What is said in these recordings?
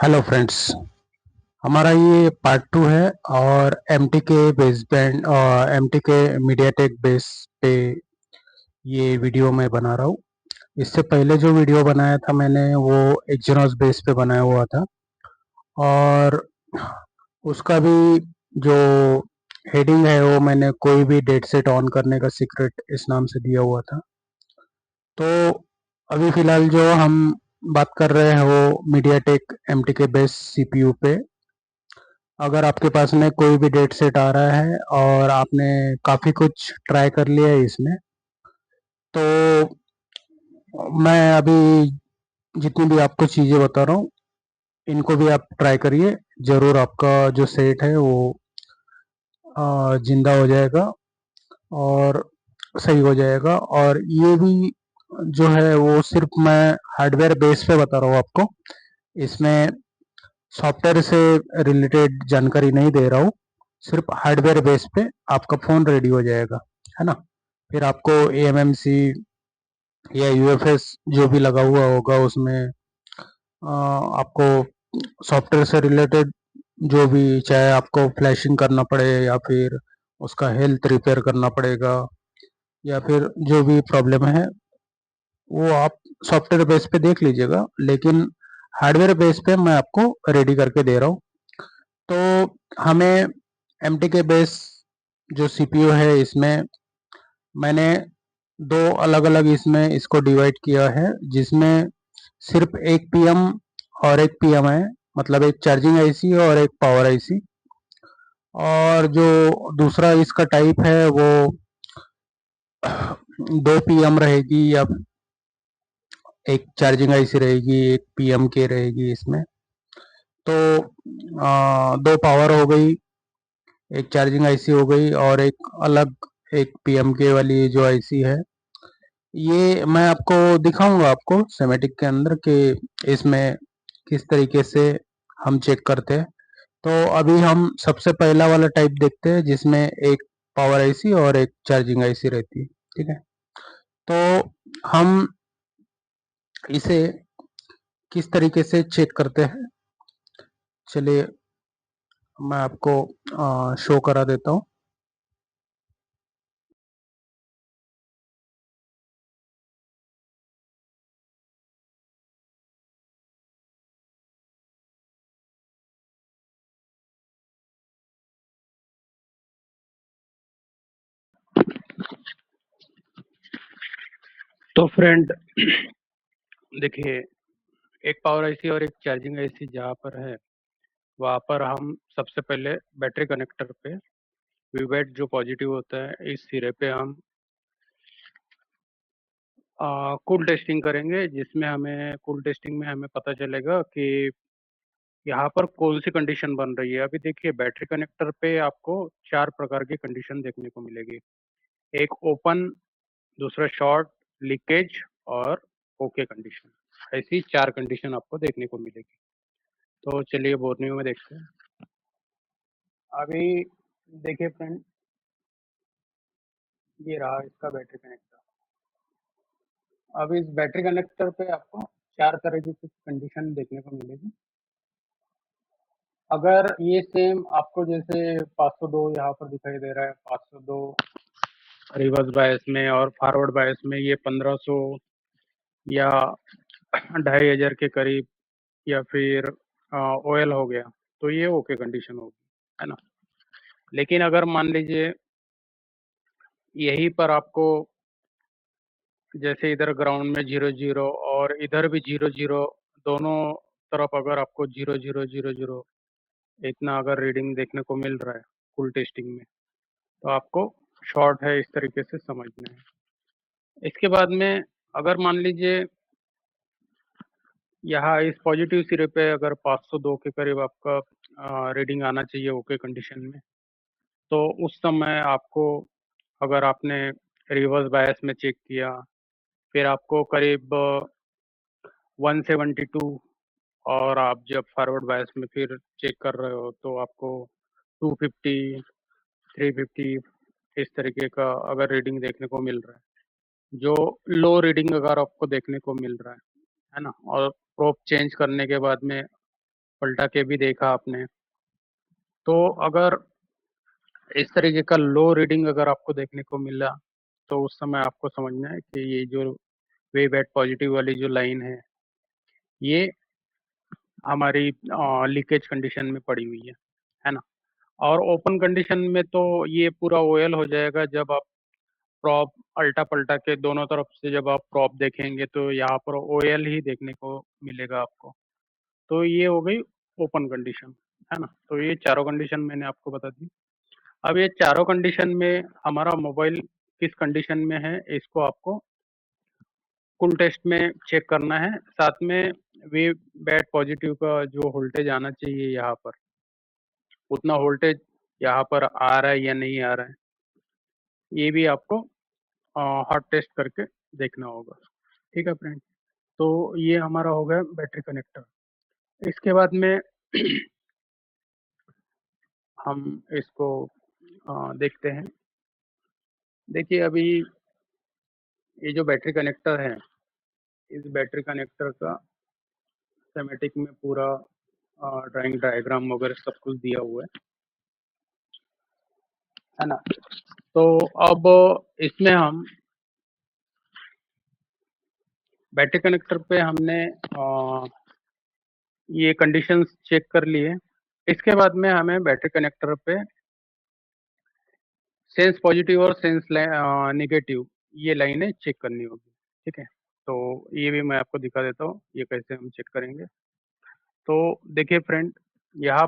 Hello friends. हमारा ये part two है और एम टी के बेस बैंड और एम टी के मीडिया टेक बेस पे ये वीडियो मैं बना रहा हूँ। इससे पहले जो वीडियो बनाया था मैंने वो एक्जिनोस बेस पे बनाया हुआ था और उसका भी जो हेडिंग है वो मैंने कोई भी डेट सेट ऑन करने का सीक्रेट इस नाम से दिया हुआ था। तो अभी फ़िलहाल जो हम बात कर रहे हैं वो मीडिया टेक एम टी के बेस CPU पे। अगर आपके पास में कोई भी डेट सेट आ रहा है और आपने काफ़ी कुछ ट्राई कर लिया है इसमें, तो मैं अभी जितनी भी आपको चीज़ें बता रहा हूँ इनको भी आप ट्राई करिए। ज़रूर आपका जो सेट है वो ज़िंदा हो जाएगा और सही हो जाएगा। और ये भी जो है वो सिर्फ मैं हार्डवेयर बेस पे बता रहा हूँ आपको, इसमें सॉफ्टवेयर से रिलेटेड जानकारी नहीं दे रहा हूँ। सिर्फ हार्डवेयर बेस पे आपका फ़ोन रेडी हो जाएगा, है ना। फिर आपको AMMC या UFS जो भी लगा हुआ होगा उसमें आपको सॉफ्टवेयर से रिलेटेड जो भी, चाहे आपको फ्लैशिंग करना पड़े या फिर उसका हेल्थ रिपेयर करना पड़ेगा या फिर जो भी प्रॉब्लम है वो आप सॉफ्टवेयर बेस पे देख लीजिएगा, लेकिन हार्डवेयर बेस पे मैं आपको रेडी करके दे रहा हूँ। तो हमें एम के बेस जो CPU है इसमें मैंने दो अलग अलग इसमें इसको डिवाइड किया है, जिसमें सिर्फ एक PM और एक PM है, मतलब एक चार्जिंग IC और एक पावर IC। और जो दूसरा इसका टाइप है वो दो PM रहेगी या एक चार्जिंग IC रहेगी, एक PM के रहेगी इसमें। तो दो पावर हो गई, एक चार्जिंग IC हो गई और एक अलग एक PMK वाली जो IC है। ये मैं आपको दिखाऊंगा आपको सेमेटिक के अंदर कि इसमें किस तरीके से हम चेक करते हैं। तो अभी हम सबसे पहला वाला टाइप देखते हैं जिसमें एक पावर IC और एक चार्जिंग IC रहती है। ठीक है, तो हम इसे किस तरीके से चेक करते हैं, चलिए मैं आपको शो करा देता हूँ। तो फ्रेंड देखिए, एक पावर आईसी और एक चार्जिंग आईसी जहाँ पर है वहाँ पर हम सबसे पहले बैटरी कनेक्टर पे वीवेट जो पॉजिटिव होता है इस सिरे पे हम कूल टेस्टिंग करेंगे, जिसमें हमें कूल टेस्टिंग में हमें पता चलेगा कि यहाँ पर कौन सी कंडीशन बन रही है। अभी देखिए, बैटरी कनेक्टर पे आपको चार प्रकार की कंडीशन देखने को मिलेगी। एक ओपन, दूसरा शॉर्ट, लीकेज और ओके कंडीशन। ऐसी चार कंडीशन आपको देखने को मिलेगी। तो चलिए बोर्निंग में देखते हैं। अभी देखिए फ्रेंड, ये रहा इसका बैटरी कनेक्टर। अब इस बैटरी कनेक्टर पे आपको चार तरह की कुछ कंडीशन देखने को मिलेगी। अगर ये सेम आपको जैसे 502 यहाँ पर दिखाई दे रहा है, 502 रिवर्स बायस में और फॉरवर्ड बायस में ये 1500 या 2500 के करीब या फिर ऑयल हो गया, तो ये ओके कंडीशन होगी, है ना। लेकिन अगर मान लीजिए यहीं पर आपको जैसे इधर ग्राउंड में 0 0 और इधर भी 0 0, दोनों तरफ अगर आपको 0 0 0 0 इतना अगर रीडिंग देखने को मिल रहा है फुल टेस्टिंग में, तो आपको शॉर्ट है, इस तरीके से समझना है। इसके बाद में अगर मान लीजिए यहाँ इस पॉजिटिव सिरे पे अगर 502 के करीब आपका रीडिंग आना चाहिए ओके कंडीशन में, तो उस समय आपको, अगर आपने रिवर्स बायस में चेक किया, फिर आपको करीब 172 और आप जब फॉरवर्ड बायस में फिर चेक कर रहे हो तो आपको 250, 350 इस तरीके का अगर रीडिंग देखने को मिल रहा है, जो लो रीडिंग अगर आपको देखने को मिल रहा है ना। और प्रोब चेंज करने के बाद में पलटा के भी देखा आपने। तो अगर इस तरीके का लो रीडिंग अगर आपको देखने को मिला, तो उस समय आपको समझना है कि ये जो वेव एट पॉजिटिव वाली जो लाइन ये हमारी लीकेज कंडीशन में पड़ी हुई है ना। और ओपन कंडीशन में तो ये पूरा ओएल हो जाएगा। जब आप प्रॉप अल्टा पलटा के दोनों तरफ से जब आप प्रॉप देखेंगे तो यहाँ पर ओएल ही देखने को मिलेगा आपको। तो ये हो गई ओपन कंडीशन, है ना। तो ये चारों कंडीशन मैंने आपको बता दी। अब ये चारों कंडीशन में हमारा मोबाइल किस कंडीशन में है, इसको आपको कुल टेस्ट में चेक करना है। साथ में वे बैट पॉजिटिव का जो वोल्टेज आना चाहिए यहाँ पर, उतना वोल्टेज यहाँ पर आ रहा है या नहीं आ रहा है, ये भी आपको हॉट टेस्ट करके देखना होगा। ठीक है फ्रेंड। तो ये हमारा हो गया बैटरी कनेक्टर। इसके बाद में हम इसको देखते हैं। देखिए अभी ये जो बैटरी कनेक्टर है, इस बैटरी कनेक्टर का स्कीमेटिक में पूरा ड्राइंग डायग्राम वगैरह सब कुछ दिया हुआ है ना। तो अब इसमें हम बैटरी कनेक्टर पे हमने ये कंडीशंस चेक कर लिए। इसके बाद में हमें बैटरी कनेक्टर पे सेंस पॉजिटिव और सेंस नेगेटिव ये लाइनें चेक करनी होगी। ठीक है। तो ये भी मैं आपको दिखा देता हूँ ये कैसे हम चेक करेंगे। तो देखिए फ्रेंड, यहाँ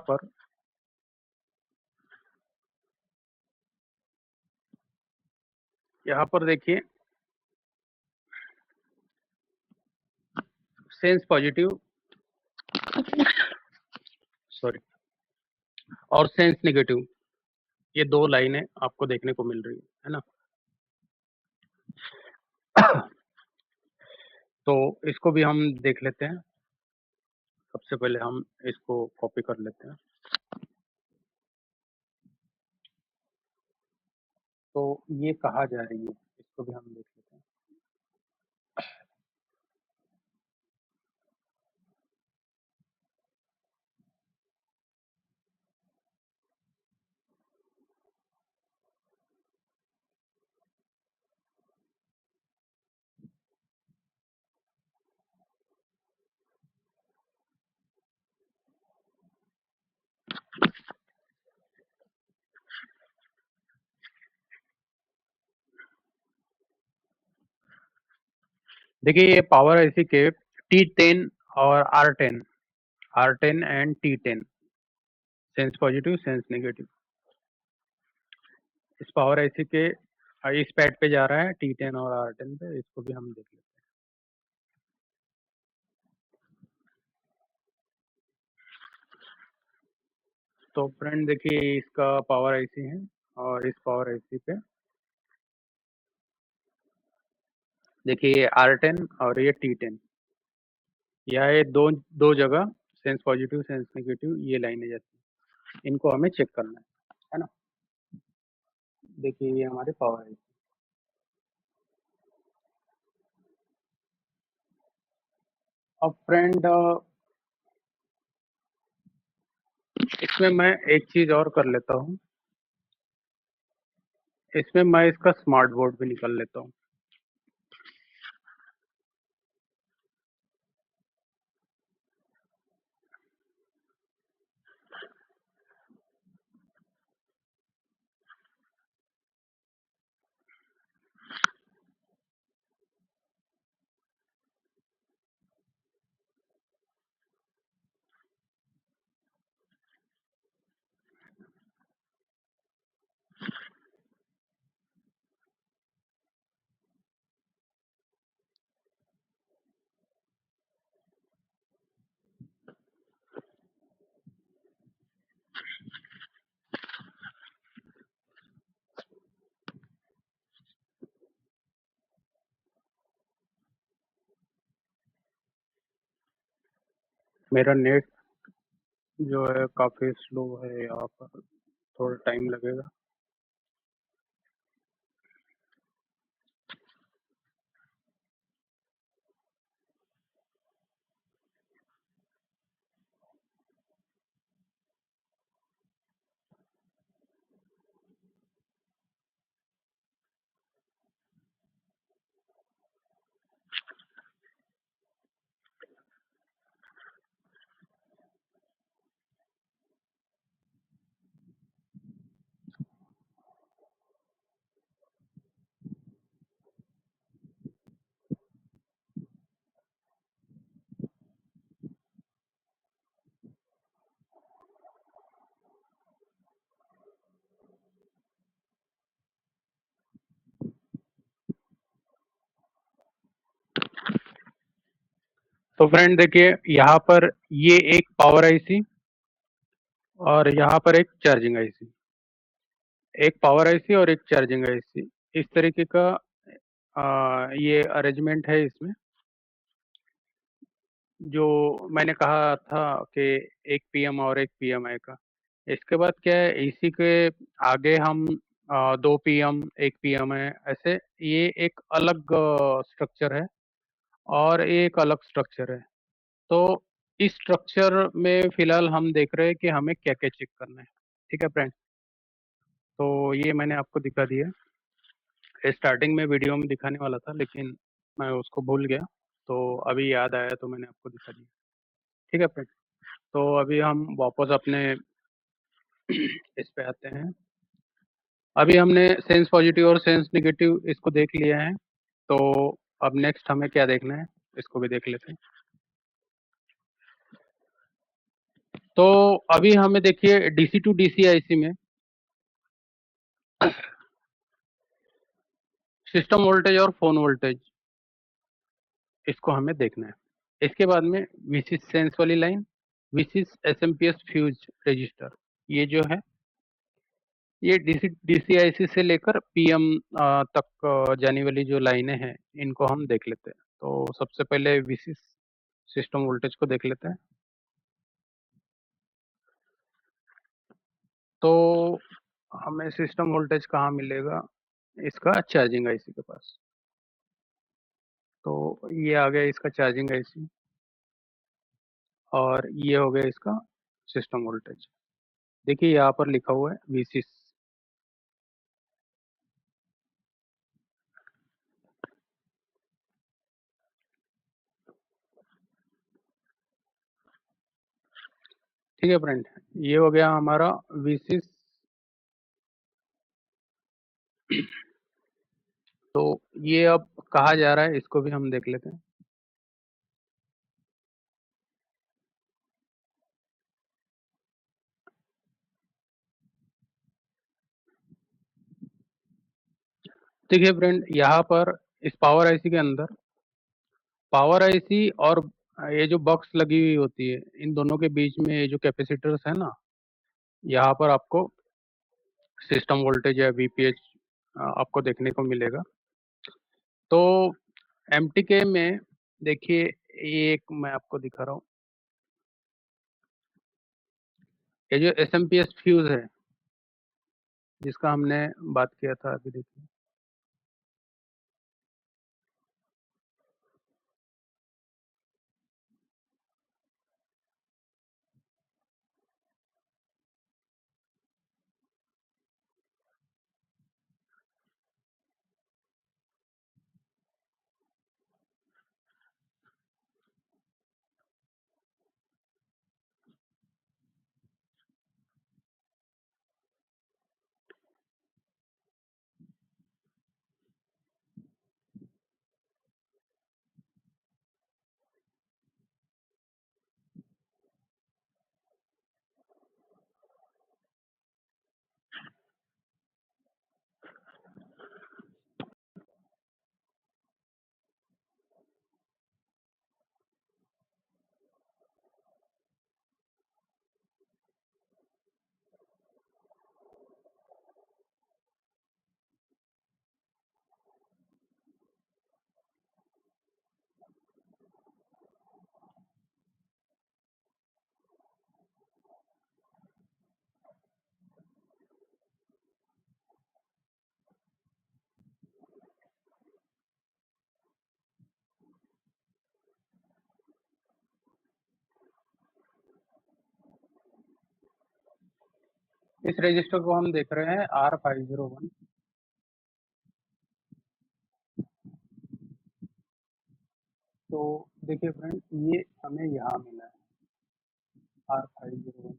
पर देखिए सेंस पॉजिटिव, सॉरी, और सेंस नेगेटिव, ये दो लाइनें आपको देखने को मिल रही है ना। तो इसको भी हम देख लेते हैं। सबसे पहले हम इसको कॉपी कर लेते हैं। तो ये कहाँ जा रही है, इसको भी हम देख लेते हैं। देखिए ये पावर ऐसी के T10 और R10 and T10, sense positive sense negative, इस पावर ऐसी के इस पैड पे जा रहा है T10 और R10 पे। इसको भी हम देख लेते हैं। तो फ्रेंड देखिए इसका पावर ऐसी है और इस पावर ऐसी पे देखिए ये R10 और ये T10, यह ये दो दो जगह सेंस पॉजिटिव सेंस नेगेटिव ये लाइनें जाती हैं, इनको हमें चेक करना है ना। देखिए ये हमारे पावर है। अब फ्रेंड इसमें मैं एक चीज और कर लेता हूँ, इसमें मैं इसका स्मार्ट बोर्ड भी निकाल लेता हूँ। मेरा नेट जो है काफी स्लो है, यहाँ पर थोड़ा टाइम लगेगा। तो फ्रेंड देखिए, यहाँ पर ये एक पावर आईसी और यहाँ पर एक चार्जिंग आईसी, एक पावर आईसी और एक चार्जिंग आईसी, इस तरीके का ये अरेंजमेंट है इसमें। जो मैंने कहा था कि एक पीएम और एक पीएमआई का। इसके बाद क्या है, इसी के आगे हम दो पीएम एक पीएमआई, ऐसे ये एक अलग स्ट्रक्चर है और एक अलग स्ट्रक्चर है। तो इस स्ट्रक्चर में फिलहाल हम देख रहे हैं कि हमें क्या क्या चेक करना है। ठीक है फ्रेंड, तो ये मैंने आपको दिखा दिया। स्टार्टिंग में वीडियो में दिखाने वाला था लेकिन मैं उसको भूल गया, तो अभी याद आया तो मैंने आपको दिखा दिया। ठीक है फ्रेंड, तो अभी हम वापस अपने इस पे आते हैं। अभी हमने सेंस पॉजिटिव और सेंस नेगेटिव इसको देख लिया है, तो अब नेक्स्ट हमें क्या देखना है, इसको भी देख लेते हैं। तो अभी हमें देखिए डीसी टू डीसी आईसी में सिस्टम वोल्टेज और फोन वोल्टेज, इसको हमें देखना है। इसके बाद में विशिष्ट सेंस वाली लाइन, विशिष्ट एसएमपीएस फ्यूज रजिस्टर, ये जो है ये डीसीआईसी से लेकर पीएम तक जाने वाली जो लाइनें हैं, इनको हम देख लेते हैं। तो सबसे पहले विशिष्ट सिस्टम वोल्टेज को देख लेते हैं। तो हमें सिस्टम वोल्टेज कहाँ मिलेगा, इसका चार्जिंग आईसी के पास। तो ये आ गया इसका चार्जिंग आईसी और ये हो गया इसका सिस्टम वोल्टेज। देखिए यहाँ पर लिखा हुआ है विशिष्ट। ठीक है फ्रेंड, ये हो गया हमारा विशिष्ट। तो ये अब कहा जा रहा है, इसको भी हम देख लेते हैं। देखिए फ्रेंड, यहाँ पर इस पावर आईसी के अंदर पावर आईसी और ये जो बॉक्स लगी हुई होती है, इन दोनों के बीच में ये जो कैपेसिटर्स है ना, यहाँ पर आपको सिस्टम वोल्टेज या वीपीएच आपको देखने को मिलेगा। तो एमटीके में देखिए, ये एक मैं आपको दिखा रहा हूँ, ये जो एसएमपीएस फ्यूज है जिसका हमने बात किया था, अभी देखिए इस रजिस्टर को हम देख रहे हैं R501। तो देखिए फ्रेंड, ये हमें यहाँ मिला है R501,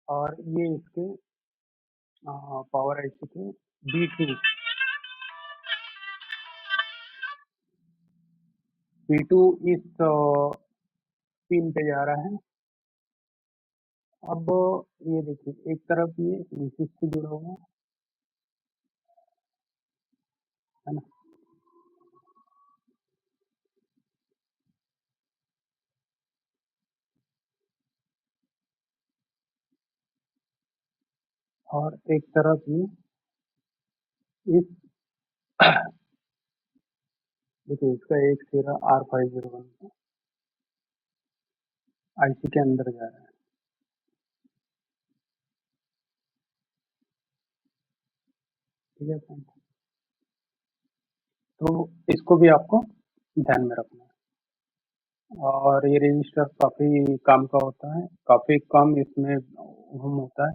और ये इसके पावर आईसी के B2 इस पिन पे जा रहा है। अब ये देखिए, एक तरफ ये Vcc से जुड़ा हुआ है है ना। और एक तरफ में इस देखिए इसका एक सिरा R501 आईसी के अंदर जा रहा है। ठीक है फ्रेंड, तो इसको भी आपको ध्यान में रखना है। और ये रजिस्टर काफ़ी काम का होता है, काफ़ी कम इसमें ओम होता है।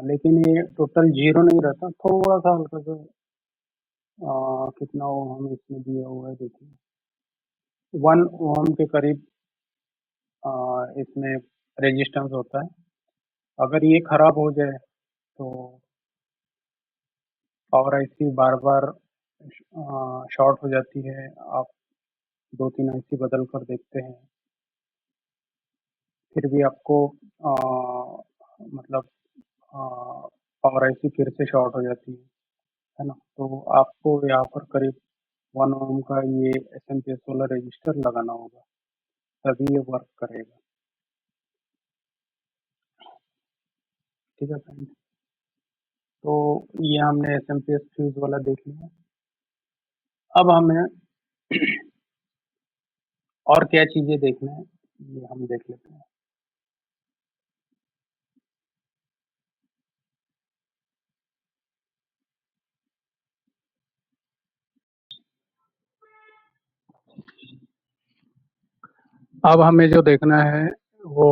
लेकिन ये टोटल जीरो नहीं रहता, थोड़ा सा हल्का सा कितना ओम इसमें दिया हुआ है देखिए, 1 ओम के करीब इसमें रेजिस्टेंस होता है। अगर ये खराब हो जाए तो पावर आईसी बार बार शॉर्ट हो जाती है। आप 2-3 आईसी बदल कर देखते हैं, फिर भी आपको मतलब पावर आईसी फिर से शॉर्ट हो जाती है ना। तो आपको यहाँ पर करीब 1 ओम का ये एसएमपीएस वाला रजिस्टर लगाना होगा, तभी ये वर्क करेगा। ठीक है फ्रेंड, तो ये हमने एसएमपीएस फ्यूज वाला देख लिया। अब हमें और क्या चीजें देखना है ये हम देख लेते हैं। अब हमें जो देखना है वो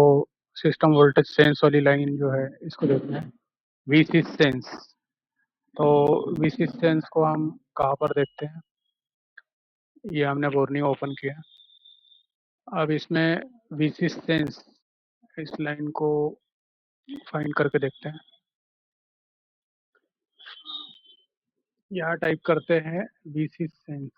सिस्टम वोल्टेज सेंस वाली लाइन जो है इसको देखना है, वीसी सेंस। तो वीसी सेंस को हम कहाँ पर देखते हैं, ये हमने बोर्निंग ओपन किया। अब इसमें वीसी सेंस इस लाइन को फाइंड करके देखते हैं। यहाँ टाइप करते हैं वीसी सेंस।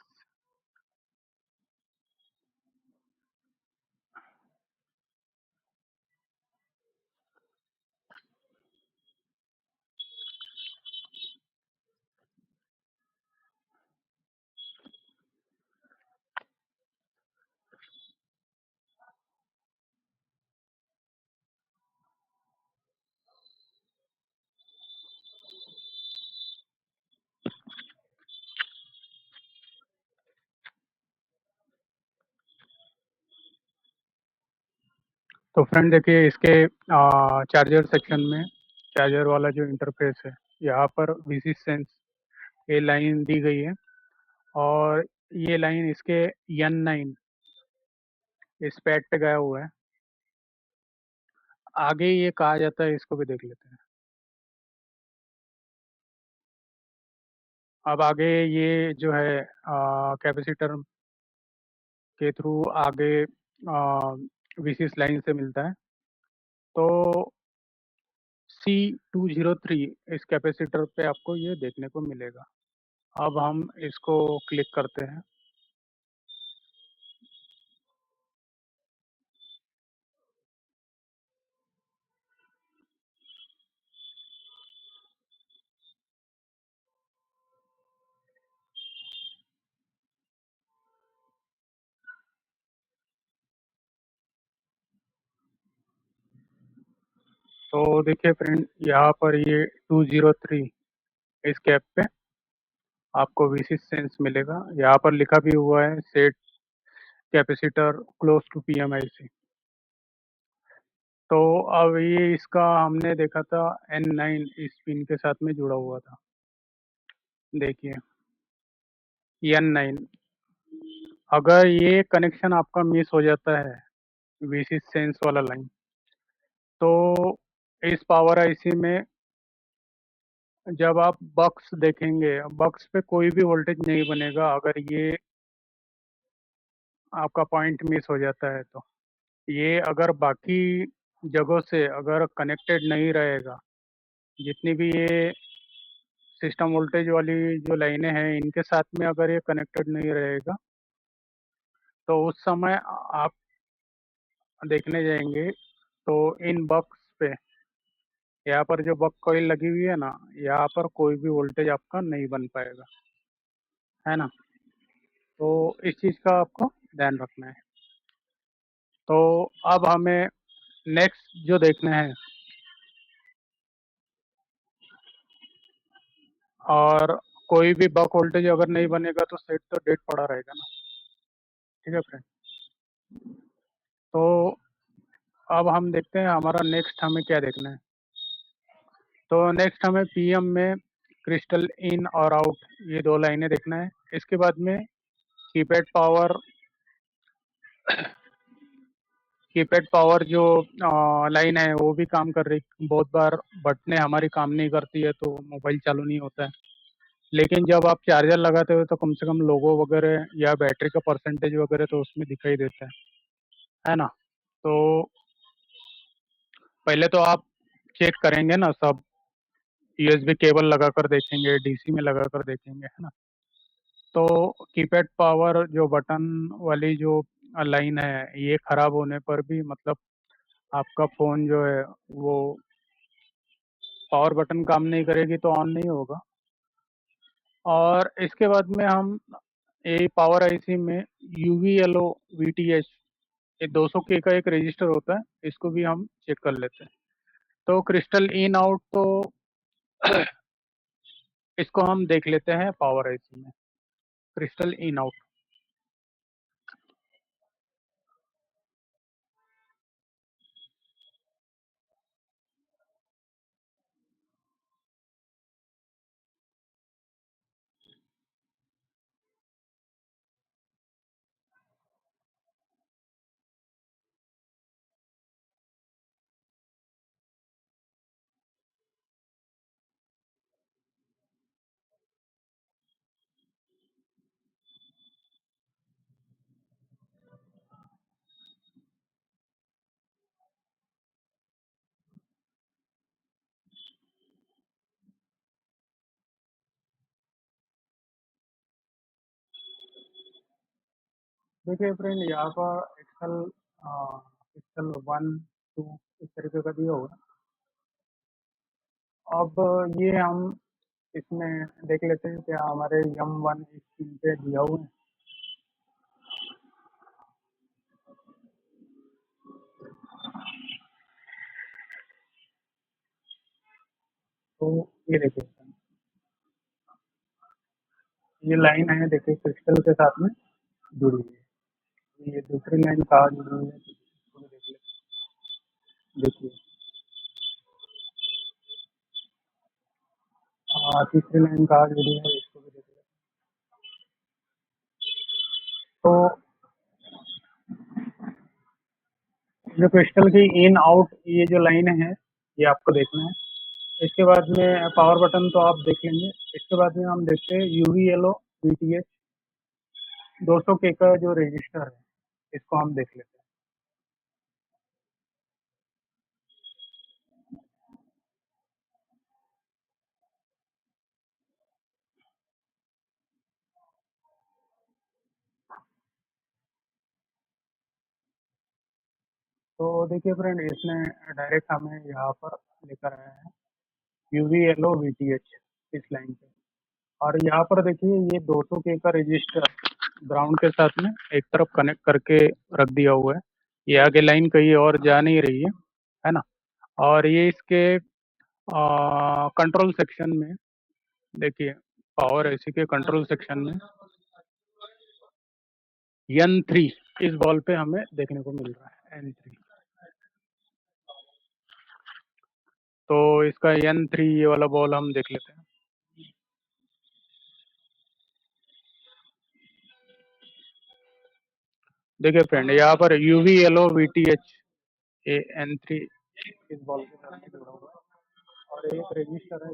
तो फ्रेंड देखिए इसके चार्जर सेक्शन में चार्जर वाला जो इंटरफेस है, यहाँ पर वीसी सेंस ये लाइन दी गई है, और ये लाइन इसके N9 इस पैड पे गया हुआ है। आगे ये कहा जाता है, इसको भी देख लेते हैं। अब आगे ये जो है कैपेसिटर के थ्रू आगे वीसीएस लाइन से मिलता है। तो C203 इस कैपेसिटर पे आपको ये देखने को मिलेगा। अब हम इसको क्लिक करते हैं। तो देखिए फ्रेंड, यहाँ पर ये 203 इस कैप पे आपको वीसी सेंस मिलेगा। यहाँ पर लिखा भी हुआ है set capacitor close to PMIC। तो अब ये इसका हमने देखा था N9 इस पिन के साथ में जुड़ा हुआ था, देखिए N9। अगर ये कनेक्शन आपका मिस हो जाता है वीसी सेंस वाला लाइन, तो इस पावर आईसी में जब आप बक्स देखेंगे, बक्स पे कोई भी वोल्टेज नहीं बनेगा अगर ये आपका पॉइंट मिस हो जाता है। तो ये अगर बाकी जगहों से अगर कनेक्टेड नहीं रहेगा, जितनी भी ये सिस्टम वोल्टेज वाली जो लाइनें हैं इनके साथ में अगर ये कनेक्टेड नहीं रहेगा, तो उस समय आप देखने जाएंगे तो इन बक्स पे यहाँ पर जो बक कॉइल लगी हुई है ना, यहाँ पर कोई भी वोल्टेज आपका नहीं बन पाएगा, है ना। तो इस चीज़ का आपको ध्यान रखना है। तो अब हमें नेक्स्ट जो देखना है, और कोई भी बक वोल्टेज अगर नहीं बनेगा तो सेट तो डेट पड़ा रहेगा ना। ठीक है फ्रेंड। तो अब हम देखते हैं हमारा नेक्स्ट हमें क्या देखना है। तो नेक्स्ट हमें पीएम में क्रिस्टल इन और आउट, ये दो लाइनें देखना है। इसके बाद में कीपैड पावर, कीपैड पावर जो लाइन है वो भी काम कर रही। बहुत बार बटनें हमारी काम नहीं करती है तो मोबाइल चालू नहीं होता है, लेकिन जब आप चार्जर लगाते हो तो कम से कम लोगो वगैरह या बैटरी का परसेंटेज वगैरह तो उसमें दिखाई देता है ना। तो पहले तो आप चेक करेंगे ना सब, यूएसबी केबल लगाकर देखेंगे, डीसी में लगाकर देखेंगे, है ना। तो कीपैड पावर जो बटन वाली जो लाइन है, ये खराब होने पर भी मतलब आपका फ़ोन जो है वो पावर बटन काम नहीं करेगी तो ऑन नहीं होगा। और इसके बाद में हम ये पावर आईसी में यूवीएलओ वीटीएच, ये 200 के का एक रजिस्टर होता है, इसको भी हम चेक कर लेते हैं। तो क्रिस्टल इन आउट तो इसको हम देख लेते हैं पावर आईसी में, क्रिस्टल इन आउट। देखिए फ्रेंड, यहाँ पर एक्सेल एक्सेल 1 2 इस तरीके का दिया होगा। अब ये हम इसमें देख लेते हैं क्या हमारे M1 इस पिन पे दिया हुआ है। तो ये देखिए, ये लाइन है, देखिए क्रिस्टल के साथ में जुड़ी हुई है। ये दूसरी लाइन कहाँ जुड़ी हुई है, तो इसको भी देख लेते हैं। देखिए, तीसरी लाइन कहाँ जुड़ी है, इसको भी देख लेते हैं। तो जो क्रिस्टल की इन आउट ये जो लाइन है, ये आपको देखना है। इसके बाद में पावर बटन तो आप देख लेंगे। इसके बाद में हम देखते हैं यूवीएलओ वीटीएच 200 के का जो रजिस्टर है, इसको हम देख लेते हैं। तो देखिए फ्रेंड, इसने डायरेक्ट हमें यहाँ पर लेकर आया है यूवीएलओ वीटीएच इस लाइन पे। और यहाँ पर देखिए ये 200 के का रजिस्टर ग्राउंड के साथ में एक तरफ कनेक्ट करके रख दिया हुआ है। ये आगे लाइन कहीं और जा नहीं रही है ना। और ये इसके कंट्रोल सेक्शन में देखिए, पावर एसी के कंट्रोल सेक्शन में N3 इस बॉल पे हमें देखने को मिल रहा है, N3। तो इसका N3 ये वाला बॉल हम देख लेते हैं। देखिए फ्रेंड, यहाँ पर UVLO VTH ये N3 इस बॉल के साथ में जुड़ा हुआ है। और एक रजिस्टर है,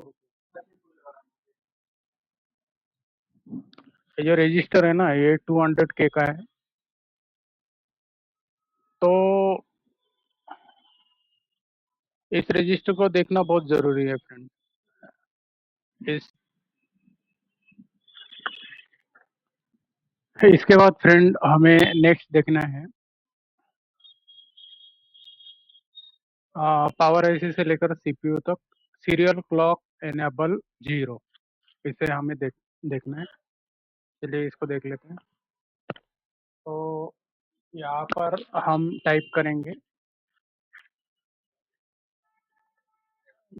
ये जो रजिस्टर है ना, ये 200 के का है। तो इस रजिस्टर को देखना बहुत जरूरी है फ्रेंड। इस इसके बाद फ्रेंड हमें नेक्स्ट देखना है पावर आईसी से लेकर सीपीयू तक सीरियल क्लॉक एनेबल 0, इसे हमें देखना है। चलिए इसको देख लेते हैं। तो यहाँ पर हम टाइप करेंगे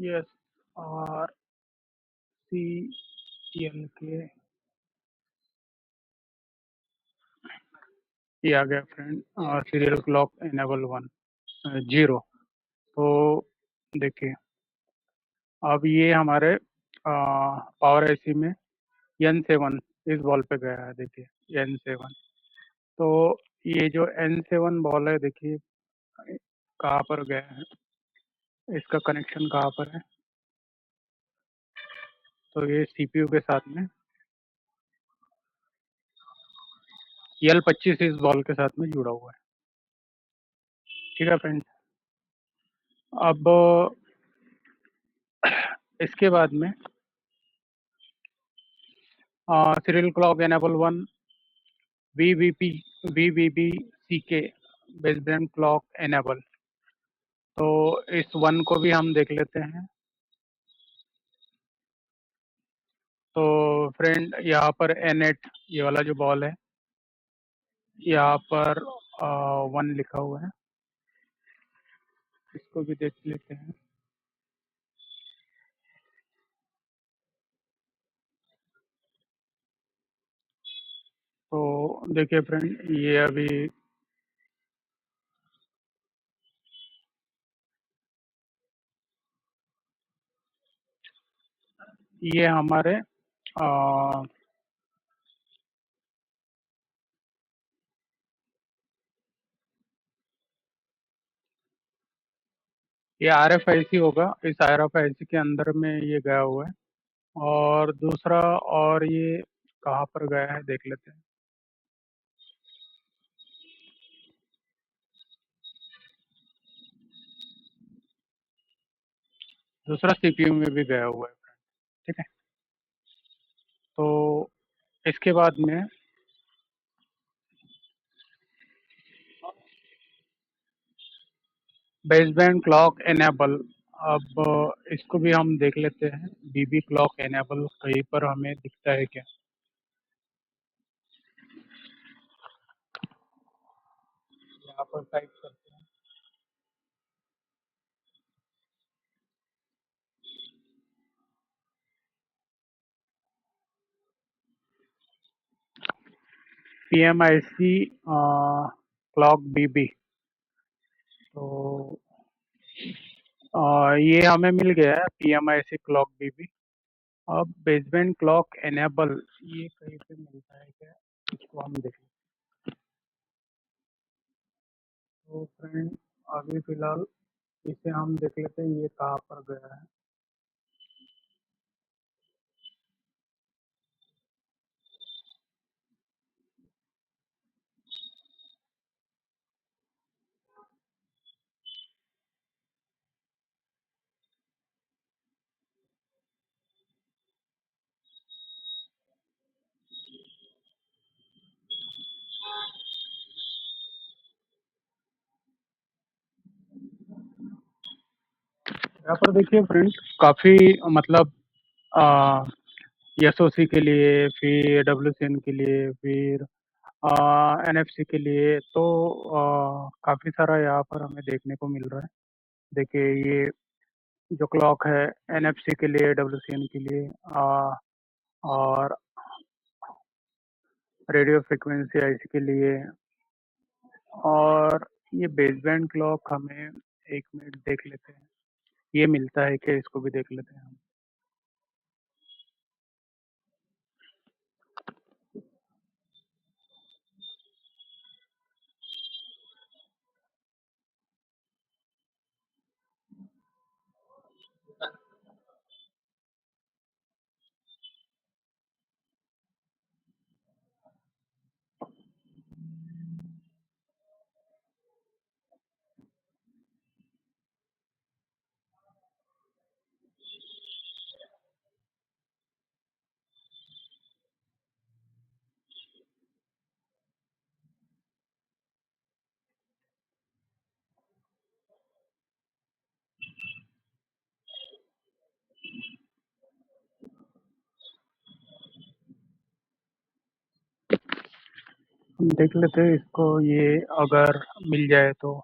यस आर सी एल के, ये आ गया फ्रेंड, सीरियल क्लॉक एनेबल 0। तो देखिए अब ये हमारे पावर आईसी में N7 इस बॉल पे गया है। देखिए N7, तो ये जो N7 बॉल है, देखिए कहाँ पर गया है, इसका कनेक्शन कहाँ पर है। तो ये सीपीयू के साथ में L25 इस बॉल के साथ में जुड़ा हुआ है। ठीक है फ्रेंड। अब इसके बाद में serial clock enable 1 VVP VVB CK baseband clock enable. तो इस 1 को भी हम देख लेते हैं। तो फ्रेंड यहाँ पर N8 ये वाला जो बॉल है, यहाँ पर 1 लिखा हुआ है, इसको भी देख लेते हैं। तो देखिए फ्रेंड, ये अभी ये हमारे ये RFIC होगा, इस RFIC के अंदर में ये गया हुआ है। और दूसरा, और ये कहाँ पर गया है देख लेते हैं। दूसरा सीपीयू में भी गया हुआ है। ठीक है। तो इसके बाद में बेसबैंड क्लॉक एनेबल, अब इसको भी हम देख लेते हैं। बीबी क्लॉक एनेबल कहीं पर हमें दिखता है क्या? यहाँ पर टाइप करते हैं PMIC क्लॉक बीबी। तो ये हमें मिल गया है PMIC क्लॉक बीबी। अब बेसबैंड क्लॉक एनेबल ये कहीं पे मिलता है क्या, इसको हम देखें। तो फ्रेंड अभी फिलहाल इसे हम देख लेते हैं, ये कहाँ पर गया है। यहाँ पर देखिए फ्रेंड, काफ़ी मतलब SOC के लिए, फिर WCN के लिए, फिर NFC के लिए, तो काफ़ी सारा यहाँ पर हमें देखने को मिल रहा है। देखिए ये जो क्लॉक है NFC के लिए, WCN के लिए, और रेडियो फ्रिक्वेंसी आईसी के लिए, और ये बेसबैंड क्लॉक हमें, एक मिनट देख लेते हैं, ये मिलता है क्या, इसको भी देख लेते हैं हम। देख लेते हैं इसको, ये अगर मिल जाए तो।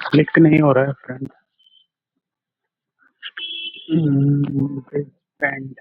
क्लिक नहीं हो रहा है फ्रेंड। बैंड।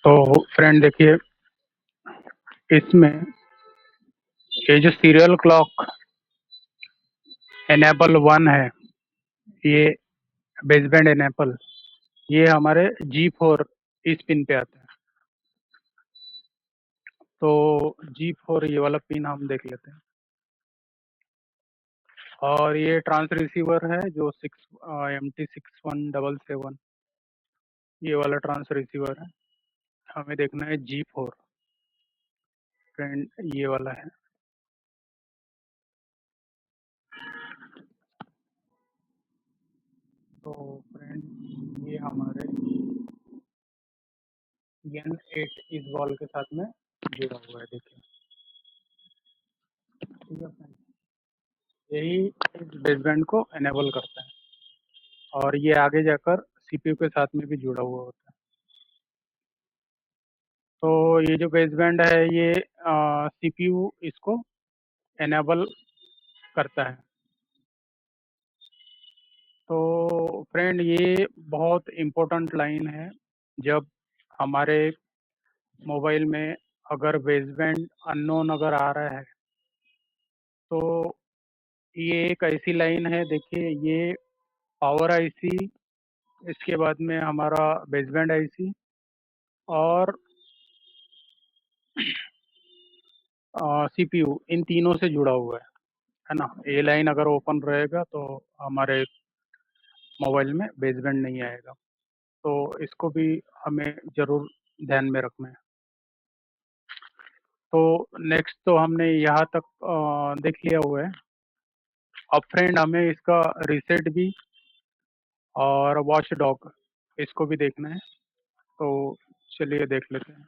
तो फ्रेंड देखिए, इसमें ये जो सीरियल क्लॉक एनेबल 1 है, ये बेसबैंड एनेबल, ये हमारे G4 इस पिन पे आता है। तो G4 ये वाला पिन हम देख लेते हैं। और ये ट्रांस रिसीवर है जो MT6177, ये वाला ट्रांस रिसीवर है। हमें देखना है G4 फ्रेंड, ये वाला है। तो फ्रेंड ये हमारे N8 इस बॉल के साथ में जुड़ा हुआ है, देखिए। ठीक है फ्रेंड, यही इस बेसबैंड को एनेबल करता है और ये आगे जाकर सीपीयू के साथ में भी जुड़ा हुआ होता है। तो ये जो बेसबैंड है ये सीपीयू इसको एनेबल करता है। तो फ्रेंड ये बहुत इम्पोर्टेंट लाइन है। जब हमारे मोबाइल में अगर बेसबैंड अननोन अगर आ रहा है तो ये एक ऐसी लाइन है, देखिए, ये पावर आईसी, इसके बाद में हमारा बेसबैंड आईसी और सीपीयू, इन तीनों से जुड़ा हुआ है। है ना। ये लाइन अगर ओपन रहेगा तो हमारे मोबाइल में बेसबैंड नहीं आएगा, तो इसको भी हमें ज़रूर ध्यान में रखना है। तो नेक्स्ट तो हमने यहाँ तक देख लिया हुआ है। अब फ्रेंड हमें इसका रीसेट भी और वॉच डॉग इसको भी देखना है, तो चलिए देख लेते हैं।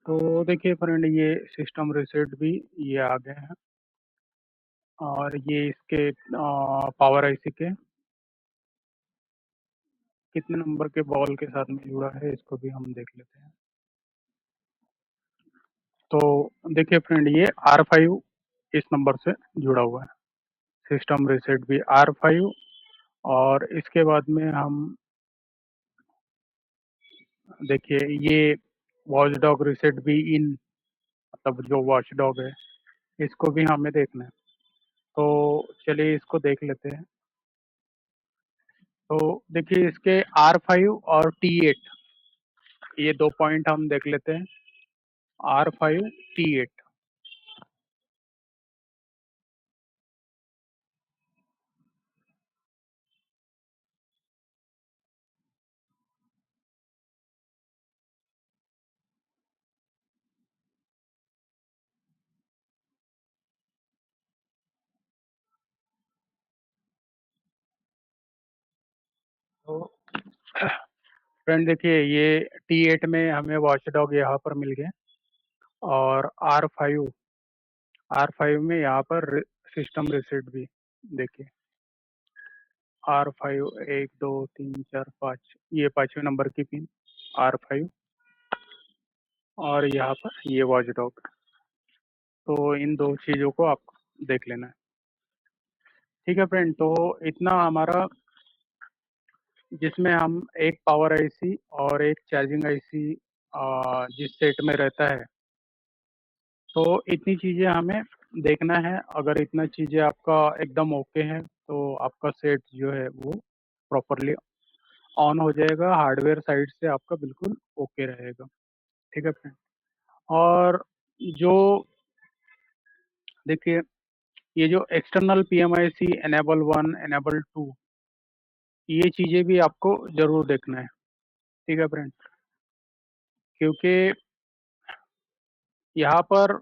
तो देखिए फ्रेंड, ये सिस्टम रीसेट भी ये आ गए हैं, और ये इसके पावर आईसी के कितने नंबर के बॉल के साथ में जुड़ा है इसको भी हम देख लेते हैं। तो देखिए फ्रेंड, ये R5 इस नंबर से जुड़ा हुआ है। सिस्टम रीसेट भी R5, और इसके बाद में हम देखिए ये वॉच डॉग रीसेट भी इन, मतलब जो वॉच डॉग है इसको भी हमें देखना है, तो चलिए इसको देख लेते हैं। तो देखिए इसके R5 और T8, ये 2 पॉइंट हम देख लेते हैं। R5 T8, तो फ्रेंड देखिए ये T8 में हमें वॉच डॉग यहाँ पर मिल गए, और R5 में यहाँ पर सिस्टम रीसेट भी देखिए। R5 1 2 3 4 5, ये 5वें नंबर की पिन R5, और यहाँ पर ये वॉच डॉग। तो इन दो चीज़ों को आप देख लेना है। ठीक है फ्रेंड, तो इतना हमारा, जिसमें हम एक पावर आईसी और एक चार्जिंग आईसी जिस सेट में रहता है, तो इतनी चीज़ें हमें देखना है। अगर इतना चीज़ें आपका एकदम ओके है तो आपका सेट जो है वो प्रॉपरली ऑन हो जाएगा, हार्डवेयर साइड से आपका बिल्कुल ओके रहेगा। ठीक है फ्रेंड, और जो देखिए ये जो एक्सटर्नल PMIC इनेबल 1 इनेबल 2, ये चीज़ें भी आपको ज़रूर देखना है। ठीक है फ्रेंड, क्योंकि यहाँ पर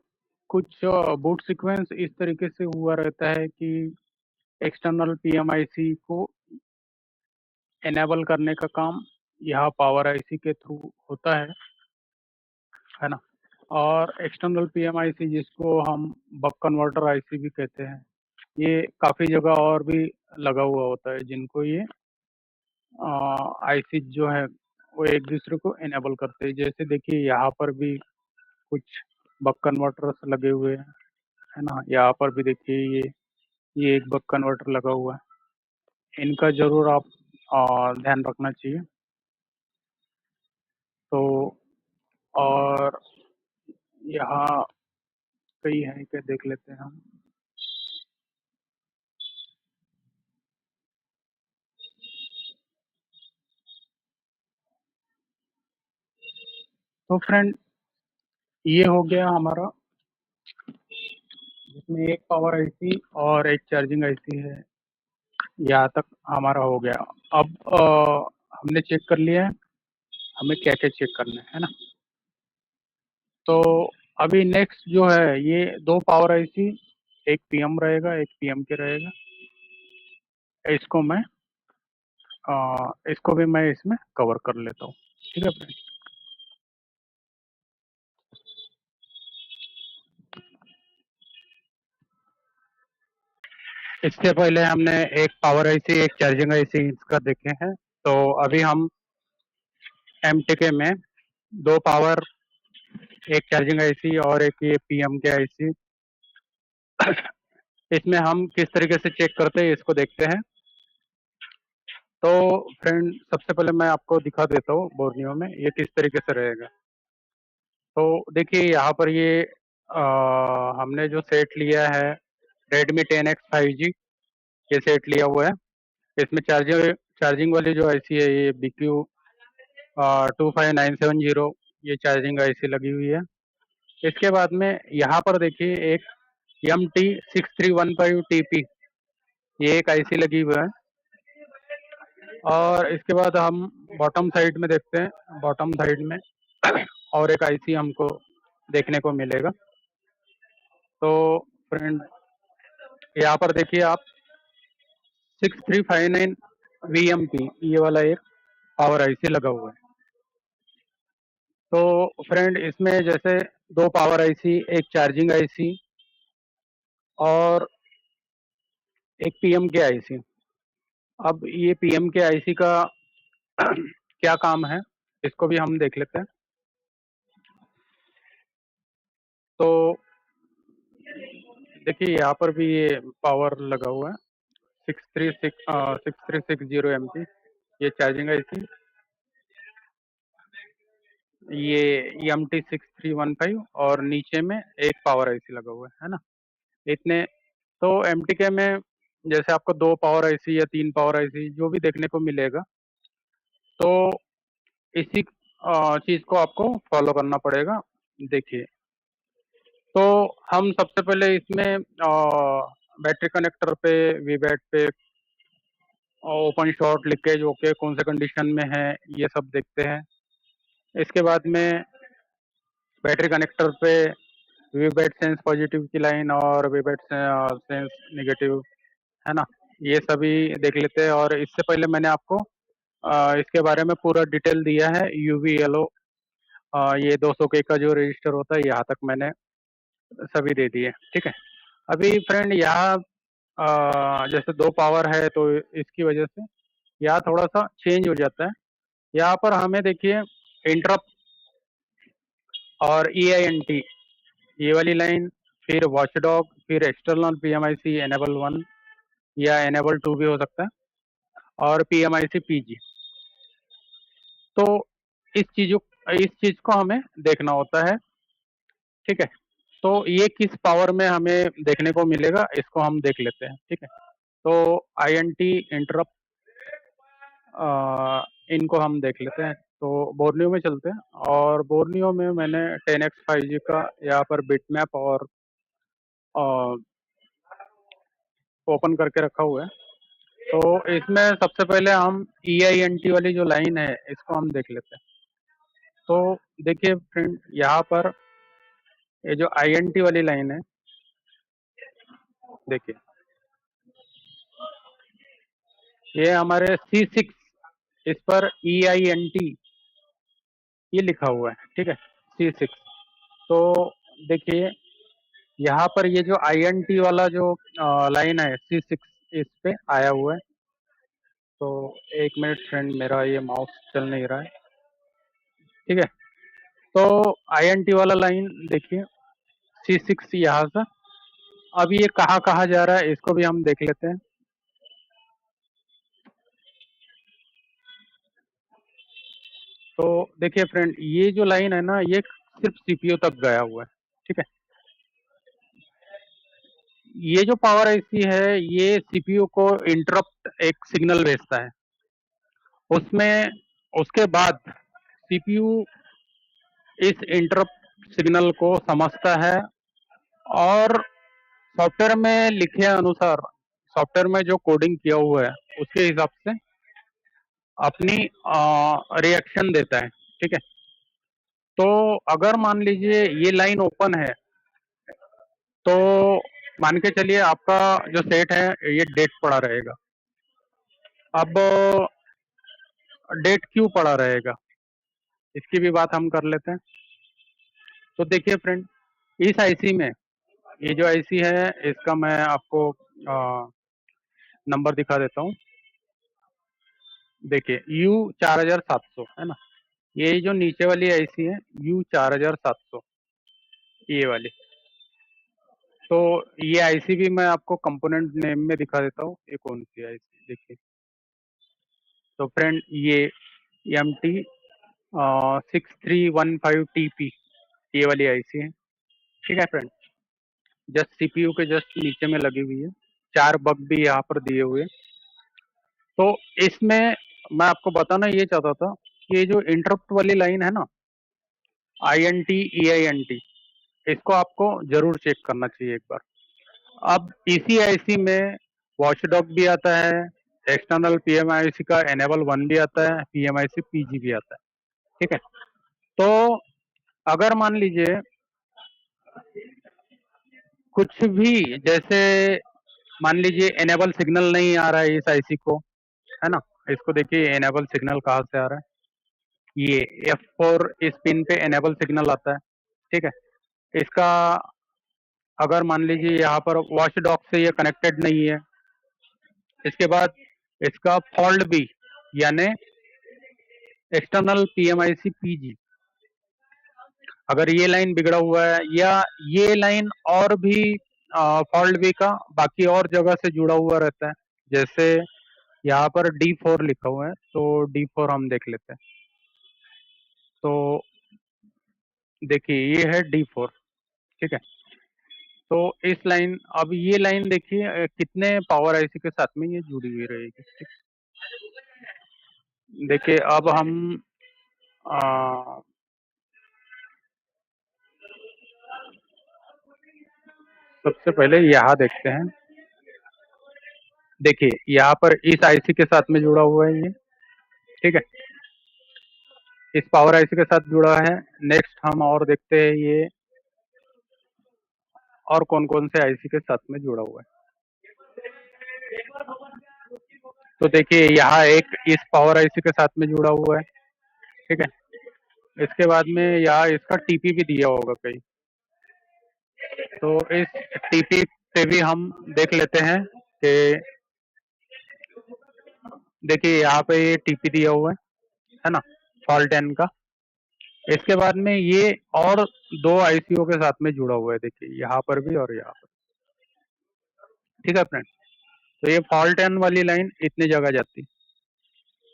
कुछ बूट सीक्वेंस इस तरीके से हुआ रहता है कि एक्सटर्नल PMIC को इनेबल करने का काम यहाँ पावर आईसी के थ्रू होता है ना। और एक्सटर्नल PMIC जिसको हम बक कन्वर्टर आईसी भी कहते हैं, ये काफ़ी जगह और भी लगा हुआ होता है, जिनको ये आईसी जो है वो एक दूसरे को इनेबल करते हैं। जैसे देखिए यहाँ पर भी कुछ बक कन्वर्टर्स लगे हुए हैं, है ना। यहाँ पर भी देखिए ये एक बक कन्वर्टर लगा हुआ है, इनका ज़रूर आप ध्यान रखना चाहिए। तो और यहाँ कई हैं क्या, देख लेते हैं हम। तो फ्रेंड, ये हो गया हमारा, जिसमें एक पावर आईसी और एक चार्जिंग आईसी है। यहाँ तक हमारा हो गया। अब हमने चेक कर लिया है हमें क्या क्या चेक करना है ना। तो अभी नेक्स्ट जो है, ये दो पावर आईसी, एक पीएम रहेगा एक पीएम के रहेगा। इसको मैं इसको भी मैं इसमें कवर कर लेता हूँ। ठीक है फ्रेंड, इससे पहले हमने एक पावर आईसी एक चार्जिंग आईसी इसका देखे हैं। तो अभी हम एमटीके में दो पावर, एक चार्जिंग आईसी और एक ये पीएम के आईसी, इसमें हम किस तरीके से चेक करते हैं इसको देखते हैं। तो फ्रेंड, सबसे पहले मैं आपको दिखा देता हूँ बोर्नियो में ये किस तरीके से रहेगा। तो देखिए यहाँ पर ये हमने जो सेट लिया है Redmi 10X 5G, ये सेट लिया हुआ है। इसमें चार्जिंग वाली जो आईसी है ये BQ 25970, ये चार्जिंग आईसी लगी हुई है। इसके बाद में यहाँ पर देखिए एक MT6315 TP, ये एक आईसी लगी हुई है। और इसके बाद हम बॉटम साइड में देखते हैं। बॉटम साइड में और एक आईसी हमको देखने को मिलेगा। तो फ्रेंड यहाँ पर देखिए आप 6359 VMP, ये वाला एक पावर आईसी लगा हुआ है। तो फ्रेंड इसमें जैसे दो पावर आईसी, एक चार्जिंग आईसी और एक पीएम के आईसी। अब ये पीएम के आईसी का क्या काम है, इसको भी हम देख लेते हैं। तो देखिए यहाँ पर भी ये पावर लगा हुआ है 6360 MP, ये चार्जिंग आईसी, ये MT6315 और नीचे में एक पावर आईसी लगा हुआ है ना, इतने। तो MTK में जैसे आपको दो पावर आईसी या तीन पावर आईसी जो भी देखने को मिलेगा, तो इसी चीज को आपको फॉलो करना पड़ेगा। देखिए, तो हम सबसे पहले इसमें बैटरी कनेक्टर पे, वीबैट पे ओपन शॉर्ट, लीकेज ओके, कौन से कंडीशन में है, ये सब देखते हैं। इसके बाद में बैटरी कनेक्टर पे वीबैट सेंस पॉजिटिव की लाइन और वीबैट सेंस नेगेटिव, है ना, ये सभी देख लेते हैं। और इससे पहले मैंने आपको इसके बारे में पूरा डिटेल दिया है। यूवी येलो, ये 200K का जो रजिस्टर होता है, यहाँ तक मैंने सभी दे दिए, ठीक है। अभी फ्रेंड यहाँ जैसे दो पावर है तो इसकी वजह से यहाँ थोड़ा सा चेंज हो जाता है। यहाँ पर हमें देखिए इंटरप्ट और EINT, ये वाली लाइन, फिर वॉचडॉग, फिर एक्सटर्नल PMIC एनेबल 1 या एनेबल 2 भी हो सकता है, और PMIC PG। तो इस चीज को हमें देखना होता है, ठीक है। तो ये किस पावर में हमें देखने को मिलेगा, इसको हम देख लेते हैं, ठीक है। तो INT इंटरप्ट, इनको हम देख लेते हैं। तो बोर्नियो में चलते हैं, और बोर्नियो में मैंने 10X 5G का यहाँ पर बिट मैप और ओपन करके रखा हुआ है। तो इसमें सबसे पहले हम EINT वाली जो लाइन है, इसको हम देख लेते हैं। तो देखिए फ्रेंड, यहाँ पर ये जो INT वाली लाइन है, देखिए ये हमारे C6, इस पर EINT ये लिखा हुआ है, ठीक है, C6। तो देखिए यहाँ पर ये जो INT वाला जो लाइन है C6, इस पे आया हुआ है। तो एक मिनट फ्रेंड, मेरा ये माउस चल नहीं रहा है, ठीक है। तो INT वाला लाइन देखिए C6 यहाँ से, अब ये कहाँ कहाँ जा रहा है, इसको भी हम देख लेते हैं। तो देखिए फ्रेंड, ये जो लाइन है ना, ये सिर्फ CPU तक गया हुआ है, ठीक है। ये जो पावर आईसी है, ये CPU को इंटरप्ट एक सिग्नल भेजता है, उसमें उसके बाद CPU इस इंटरप्ट सिग्नल को समझता है, और सॉफ्टवेयर में लिखे अनुसार, सॉफ्टवेयर में जो कोडिंग किया हुआ है उसके हिसाब से अपनी रिएक्शन देता है, ठीक है। तो अगर मान लीजिए ये लाइन ओपन है, तो मान के चलिए आपका जो सेट है ये डेट पड़ा रहेगा। अब डेट क्यों पड़ा रहेगा, इसकी भी बात हम कर लेते हैं। तो देखिए फ्रेंड, इस आईसी में, ये जो आईसी है इसका मैं आपको नंबर दिखा देता हूँ। देखिए U4700 है ना, ये जो नीचे वाली आईसी है U4700, ये वाली। तो ये आईसी भी मैं आपको कंपोनेंट नेम में दिखा देता हूँ, ये कौन सी आईसी, देखिए। तो फ्रेंड ये MT 6315 TP, ये वाली आईसी है। ठीक है फ्रेंड, जस्ट सीपीयू के जस्ट नीचे में लगी हुई है। 4 बग भी यहाँ पर दिए हुए। तो इसमें मैं आपको बताना ये चाहता था कि ये जो इंटरप्ट वाली लाइन है ना, INT EINT, इसको आपको जरूर चेक करना चाहिए एक बार। अब इसी आईसी में वॉचडॉग भी आता है, एक्सटर्नल PMIC का एनेबल 1 भी आता है, PMIC PG भी आता है। ठीक है, तो अगर मान लीजिए कुछ भी, जैसे मान लीजिए एनेबल सिग्नल नहीं आ रहा है इस आईसी को, है ना, इसको देखिए एनेबल सिग्नल कहाँ से आ रहा है, ये F4 इस पिन पे एनेबल सिग्नल आता है। ठीक है, इसका अगर मान लीजिए यहाँ पर वॉच डॉग से ये कनेक्टेड नहीं है, इसके बाद इसका फॉल्ट भी, यानी एक्सटर्नल PMIC PG, अगर ये लाइन बिगड़ा हुआ है या ये लाइन और भी फॉल्ट भी का बाकी और जगह से जुड़ा हुआ रहता है, जैसे यहाँ पर D4 लिखा हुआ है, तो D4 हम देख लेते हैं। तो देखिए ये है D4। ठीक है, तो इस लाइन, अब ये लाइन देखिए कितने पावर आईसी के साथ में ये जुड़ी हुई रहेगी। ठीक, देखिए अब हम सबसे पहले यहाँ देखते हैं। देखिए यहाँ पर इस आईसी के साथ में जुड़ा हुआ है ये। ठीक है, इस पावर आईसी के साथ जुड़ा है। नेक्स्ट हम और देखते हैं ये और कौन कौन से आईसी के साथ में जुड़ा हुआ है। तो देखिए यहाँ एक इस पावर आईसी के साथ में जुड़ा हुआ है। ठीक है, इसके बाद में यहाँ इसका टीपी भी दिया होगा कहीं, तो इस टीपी पे भी हम देख लेते हैं कि देखिए यहाँ पे ये टीपी दिया हुआ है ना, फॉल्ट 10 का। इसके बाद में ये और 2 आईसीओ के साथ में जुड़ा हुआ है, देखिए यहाँ पर भी और यहाँ पर। ठीक है फ्रेंड, तो ये फॉल्ट 10 वाली लाइन इतनी जगह जाती।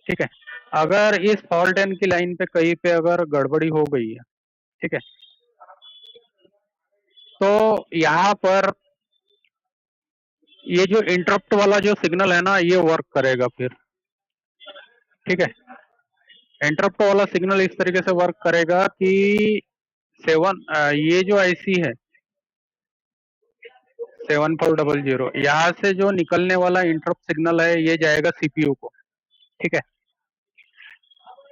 ठीक है, अगर इस फॉल्ट 10 की लाइन पे कहीं पे अगर गड़बड़ी हो गई है, ठीक है, तो यहाँ पर ये जो इंटरप्ट वाला जो सिग्नल है ना, ये वर्क करेगा फिर। ठीक है, इंटरप्ट वाला सिग्नल इस तरीके से वर्क करेगा कि ये जो आईसी है 7400, यहाँ से जो निकलने वाला इंटरप्ट सिग्नल है ये जाएगा सीपीयू को। ठीक है,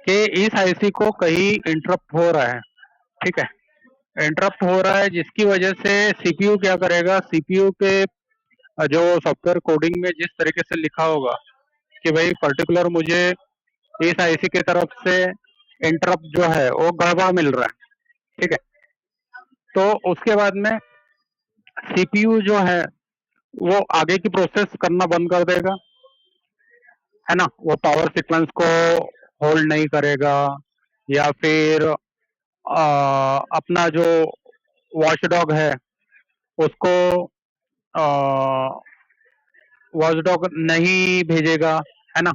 कि इस आईसी को कहीं इंटरप्ट हो रहा है। ठीक है, इंटरप्ट हो रहा है जिसकी वजह से सीपीयू क्या करेगा, सीपीयू के जो सॉफ्टवेयर कोडिंग में जिस तरीके से लिखा होगा कि भाई पर्टिकुलर मुझे इस आईसी की तरफ से इंटरप्ट जो है वो गड़बड़ मिल रहा है। ठीक है, तो उसके बाद में सीपीयू जो है वो आगे की प्रोसेस करना बंद कर देगा, है ना, वो पावर सीक्वेंस को होल्ड नहीं करेगा, या फिर अपना जो वॉचडॉग है उसको वॉचडॉग नहीं भेजेगा, है ना।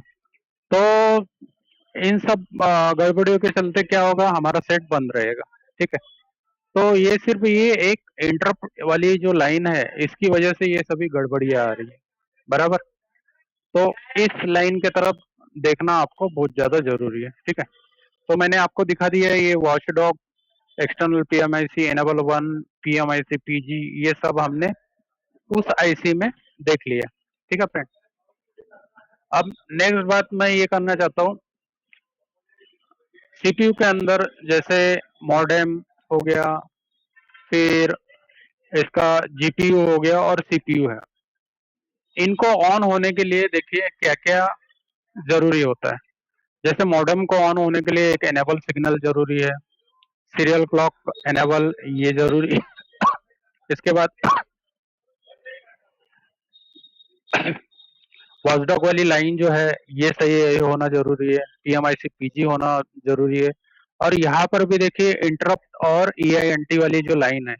तो इन सब गड़बड़ियों के चलते क्या होगा, हमारा सेट बंद रहेगा। ठीक है, तो ये सिर्फ ये एक इंटरप्ट वाली जो लाइन है इसकी वजह से ये सभी गड़बड़ियां आ रही है, बराबर। तो इस लाइन के तरफ देखना आपको बहुत ज्यादा जरूरी है। ठीक है, तो मैंने आपको दिखा दिया है ये watchdog, external PMIC enable 1, PMIC PG, ये सब हमने उस आईसी में देख लिया। ठीक है फ्रेंड, अब नेक्स्ट बात मैं ये करना चाहता हूँ, सीपीयू के अंदर जैसे मॉडेम हो गया, फिर इसका जीपीयू हो गया और सीपीयू है, इनको ऑन होने के लिए देखिए क्या क्या जरूरी होता है। जैसे मॉडेम को ऑन होने के लिए एक एनेबल सिग्नल जरूरी है, सीरियल क्लॉक एनेबल ये जरूरी है। इसके बाद वॉचडॉग वाली लाइन जो है ये सही होना जरूरी है, PMIC PG होना जरूरी है। और यहाँ पर भी देखिए इंटरप्ट और EINT वाली जो लाइन है,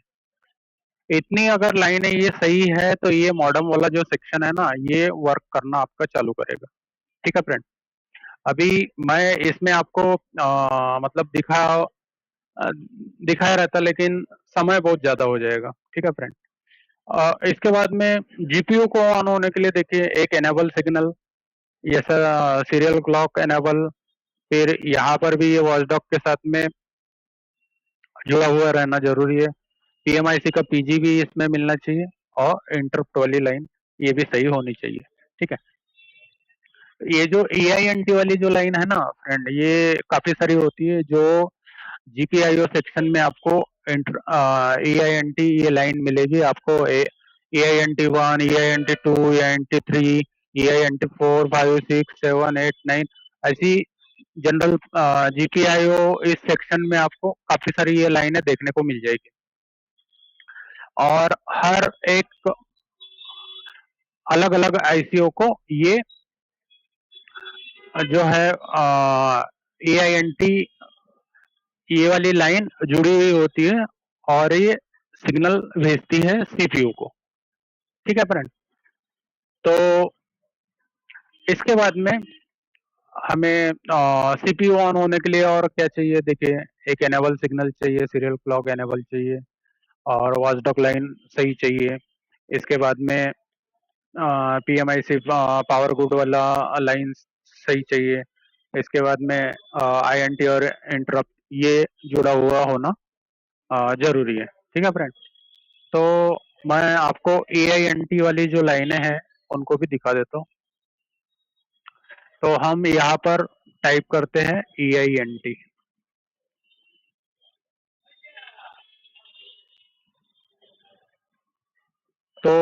इतनी अगर लाइन है ये सही है तो ये मॉडेम वाला जो सेक्शन है ना ये वर्क करना आपका चालू करेगा। ठीक है फ्रेंड, अभी मैं इसमें आपको मतलब दिखाया रहता, लेकिन समय बहुत ज़्यादा हो जाएगा। ठीक है फ्रेंड। इसके बाद में जीपीयू को ऑन होने के लिए देखिए एक इनेबल सिग्नल, ये सीरियल क्लॉक इनेबल, फिर यहाँ पर भी ये वॉचडॉग के साथ में जुड़ा हुआ रहना ज़रूरी है। पीएमआईसी का पीजी भी इसमें मिलना चाहिए और इंटरप्ट वाली लाइन ये भी सही होनी चाहिए। ठीक है। ये जो EINT वाली जो लाइन है ना फ्रेंड, ये काफ़ी सारी होती है जो GPIO सेक्शन में आपको EINT ये लाइन मिलेगी आपको। EINT1, EINT2, EINT3, EINT4, 5, 6, 7, 8, 9 ऐसी जनरल GPIO इस सेक्शन में आपको काफी सारी ये लाइनें देखने को मिल जाएगी। और हर एक अलग अलग ICO को ये जो है EINT ये वाली लाइन जुड़ी हुई होती है और ये सिग्नल भेजती है CPU को। ठीक है फ्रेंड। तो इसके बाद में हमें CPU ऑन होने के लिए और क्या चाहिए, देखिए एक एनेबल सिग्नल चाहिए, सीरियल क्लॉक एनेबल चाहिए और वॉचडॉग लाइन सही चाहिए। इसके बाद में PMIC पावर गुड वाला लाइन सही चाहिए। इसके बाद में INT और इंटरप्ट ये जुड़ा हुआ होना जरूरी है। ठीक है फ्रेंड। तो मैं आपको EINT वाली जो लाइनें हैं उनको भी दिखा देता हूँ। तो हम यहाँ पर टाइप करते हैं EINT। तो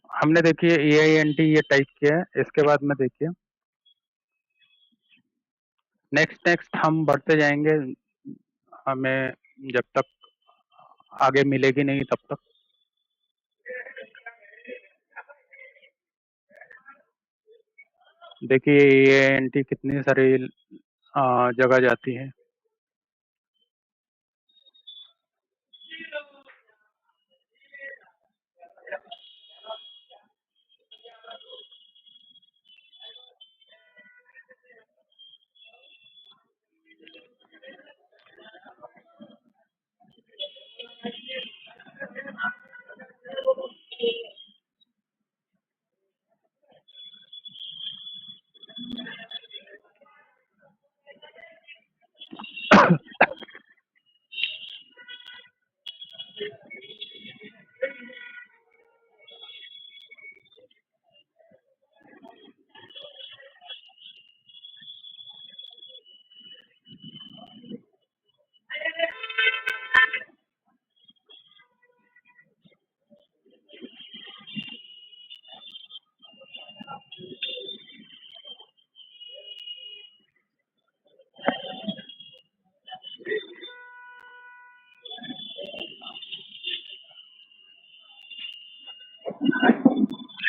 हमने देखिए EINT ये टाइप किया है। इसके बाद में देखिए नेक्स्ट नेक्स्ट हम बढ़ते जाएंगे, हमें जब तक आगे मिलेगी नहीं तब तक। देखिए EINT कितनी सारी जगह जाती है।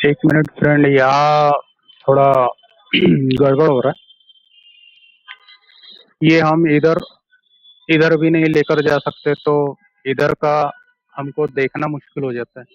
एक मिनट फ्रेंड, यहाँ थोड़ा गड़बड़ हो रहा है। ये हम इधर इधर भी नहीं लेकर जा सकते, तो इधर का हमको देखना मुश्किल हो जाता है।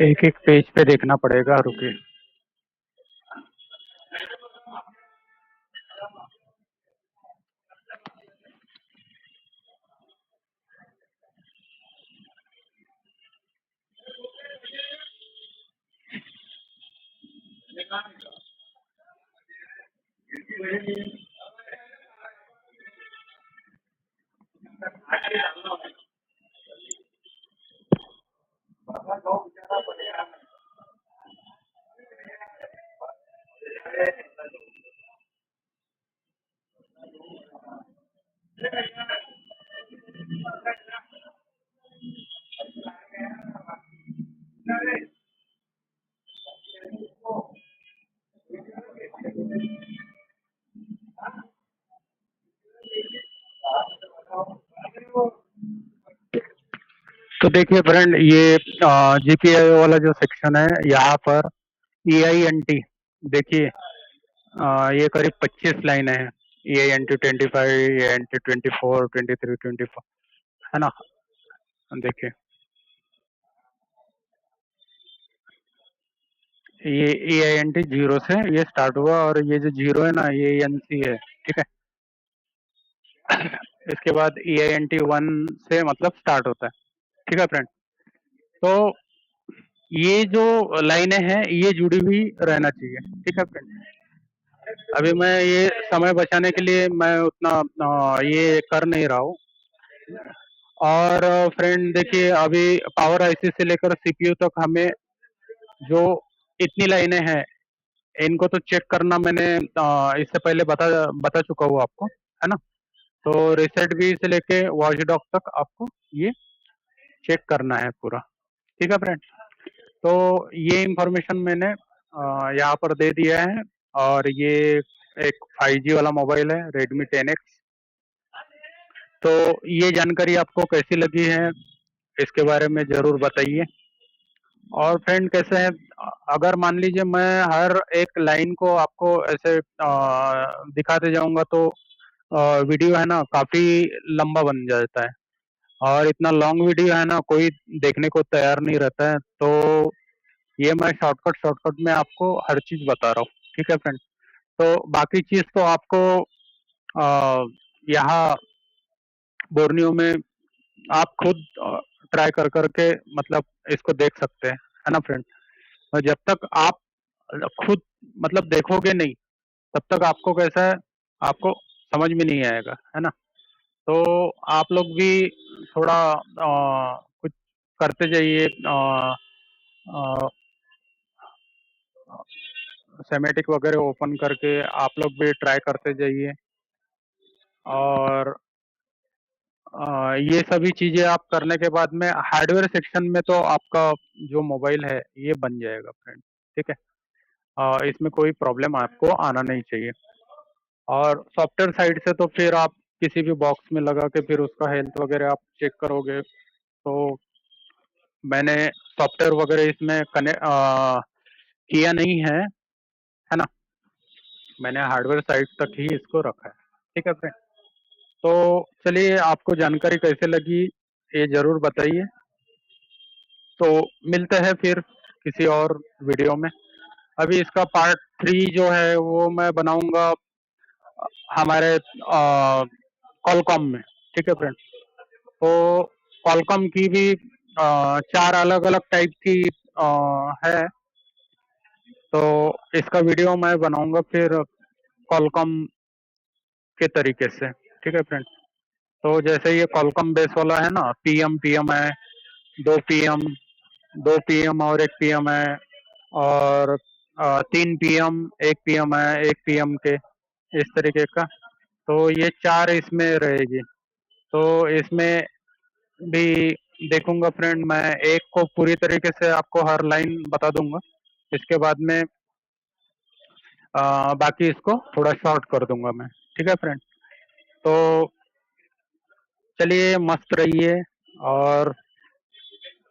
एक एक पेज पे देखना पड़ेगा, रुकिए। तो देखिए फ्रेंड, ये GPIO वाला जो सेक्शन है, यहाँ पर EINT देखिए ये करीब 25 लाइनें हैं। EANT25, EANT24, 23, 24, है ना। देखिए, ये EANT 0 से ये स्टार्ट हुआ, और ये जो 0 है ना, ये ENC है, ठीक है। इसके बाद EANT1 से मतलब स्टार्ट होता है, ठीक है फ्रेंड। तो ये जो लाइनें हैं ये जुड़ी हुई रहना चाहिए, ठीक है फ्रेंड। अभी मैं ये समय बचाने के लिए मैं उतना ये कर नहीं रहा हूँ। और फ्रेंड देखिए, अभी पावर आईसी से लेकर सीपीयू तक हमें जो इतनी लाइनें हैं, इनको तो चेक करना मैंने इससे पहले बता चुका हूँ आपको, है ना। तो रीसेट भी से लेके वॉचडॉग तक आपको ये चेक करना है पूरा, ठीक है फ्रेंड। तो ये इंफॉर्मेशन मैंने यहाँ पर दे दिया है। और ये एक 5G वाला मोबाइल है, Redmi 10X। तो ये जानकारी आपको कैसी लगी है, इसके बारे में जरूर बताइए। और फ्रेंड कैसे हैं, अगर मान लीजिए मैं हर एक लाइन को आपको ऐसे दिखाते जाऊंगा तो वीडियो है ना काफी लंबा बन जाता है, और इतना लॉन्ग वीडियो है ना कोई देखने को तैयार नहीं रहता है। तो ये मैं शॉर्टकट में आपको हर चीज बता रहा हूँ, ठीक है फ्रेंड। तो बाकी चीज तो आपको यहाँ बोर्नियो में आप खुद ट्राई कर करके मतलब इसको देख सकते हैं, है ना फ्रेंड। और जब तक आप खुद मतलब देखोगे नहीं, तब तक आपको कैसा है, आपको समझ में नहीं आएगा, है ना। तो आप लोग भी थोड़ा कुछ करते जाइए, सेमेटिक वगैरह ओपन करके आप लोग भी ट्राई करते जाइए। और ये सभी चीजें आप करने के बाद में हार्डवेयर सेक्शन में तो आपका जो मोबाइल है ये बन जाएगा फ्रेंड, ठीक है। इसमें कोई प्रॉब्लम आपको आना नहीं चाहिए। और सॉफ्टवेयर साइड से तो फिर आप किसी भी बॉक्स में लगा के फिर उसका हेल्थ वगैरह आप चेक करोगे। तो मैंने सॉफ्टवेयर वगैरह इसमें किया नहीं है ना। मैंने हार्डवेयर साइड तक ही इसको रखा है, ठीक है फ्रेंड। तो चलिए, आपको जानकारी कैसे लगी ये जरूर बताइए। तो मिलते हैं फिर किसी और वीडियो में। अभी इसका पार्ट 3 जो है वो मैं बनाऊंगा हमारे कॉलकॉम में, ठीक है फ्रेंड। तो कॉलकॉम की भी 4 अलग अलग टाइप की है। तो इसका वीडियो मैं बनाऊंगा फिर कॉलकॉम के तरीके से, ठीक है फ्रेंड। तो जैसे ये कॉलकॉम बेस वाला है ना, पीएम पीएम है, 2 पीएम, 2 पीएम और 1 पीएम है, और 3 पीएम, 1 पीएम है, 1 पीएम के, इस तरीके का। तो ये 4 इसमें रहेगी। तो इसमें भी देखूंगा फ्रेंड, मैं एक को पूरी तरीके से आपको हर लाइन बता दूंगा। इसके बाद में बाकी इसको थोड़ा शॉर्ट कर दूंगा मैं, ठीक है फ्रेंड। तो चलिए, मस्त रहिए। और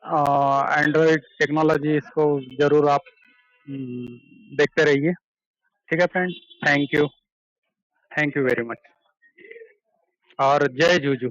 एंड्रॉयड टेक्नोलॉजी इसको जरूर आप देखते रहिए, ठीक है friend. Thank you, thank you very much. और जय जूजू।